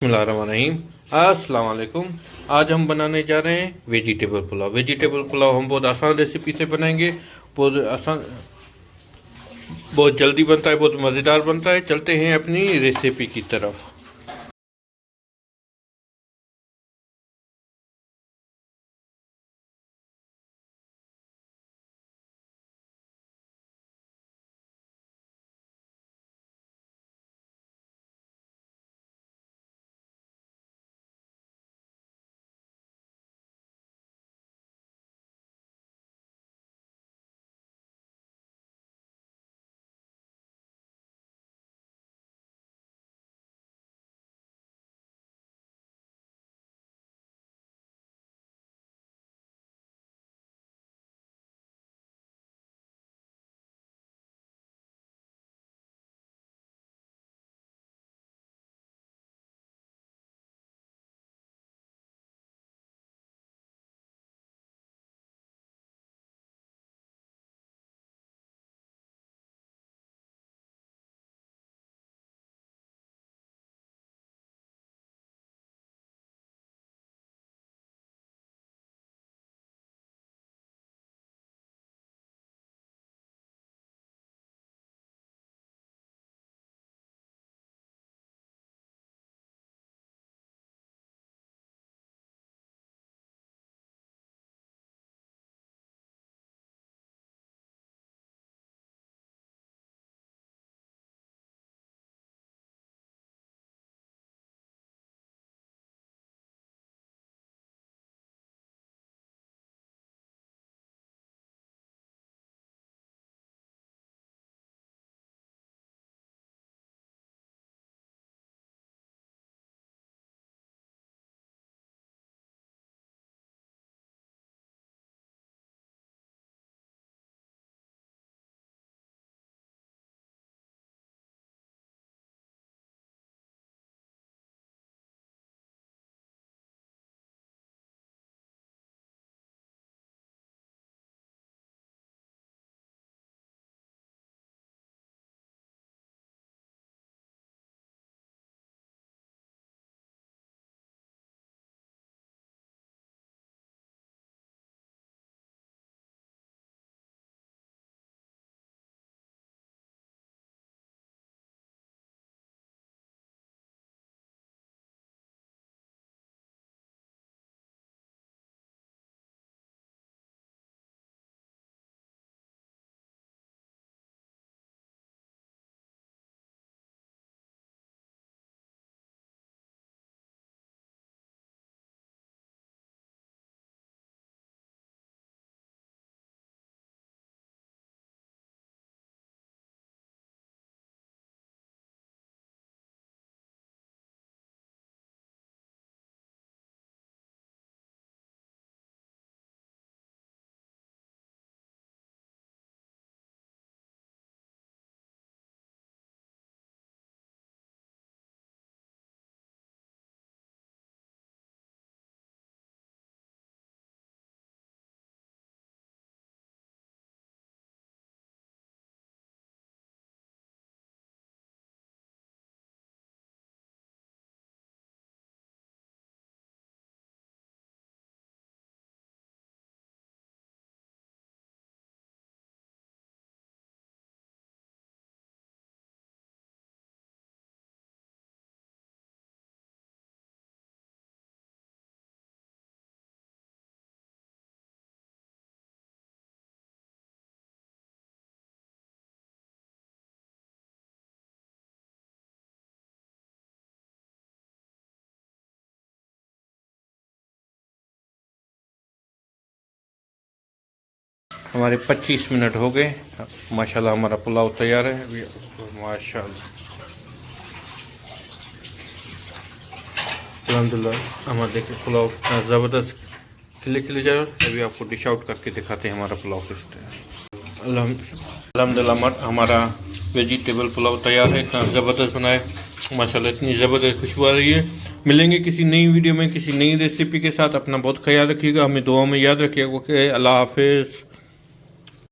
बिस्मिल्लाहिर्रहमानिर्रहीम। अस्सलाम वालेकुम। आज हम बनाने जा रहे हैं वेजिटेबल पुलाव। वेजिटेबल पुलाव हम बहुत आसान रेसिपी से बनाएंगे। बहुत आसान, बहुत जल्दी बनता है, बहुत मज़ेदार बनता है। चलते हैं अपनी रेसिपी की तरफ। हमारे 25 मिनट हो गए। माशाल्लाह हमारा पुलाव तैयार है अभी। माशाल्लाह अल्हम्दुलिल्लाह हमारा देखिए पुलाव कितना ज़बरदस्त खिले खिले जाए। अभी आपको डिश आउट करके दिखाते हैं हमारा पुलाव किस तरह। अल्हम्दुलिल्लाह हमारा वेजिटेबल पुलाव तैयार है। इतना ज़बरदस्त बनाए माशाल्लाह, इतनी ज़बरदस्त खुशबू आ रही है। मिलेंगे किसी नई वीडियो में किसी नई रेसिपी के साथ। अपना बहुत ख्याल रखिएगा, हमें दुआ में याद रखिएगा। ओके, अल्लाह हाफिज़।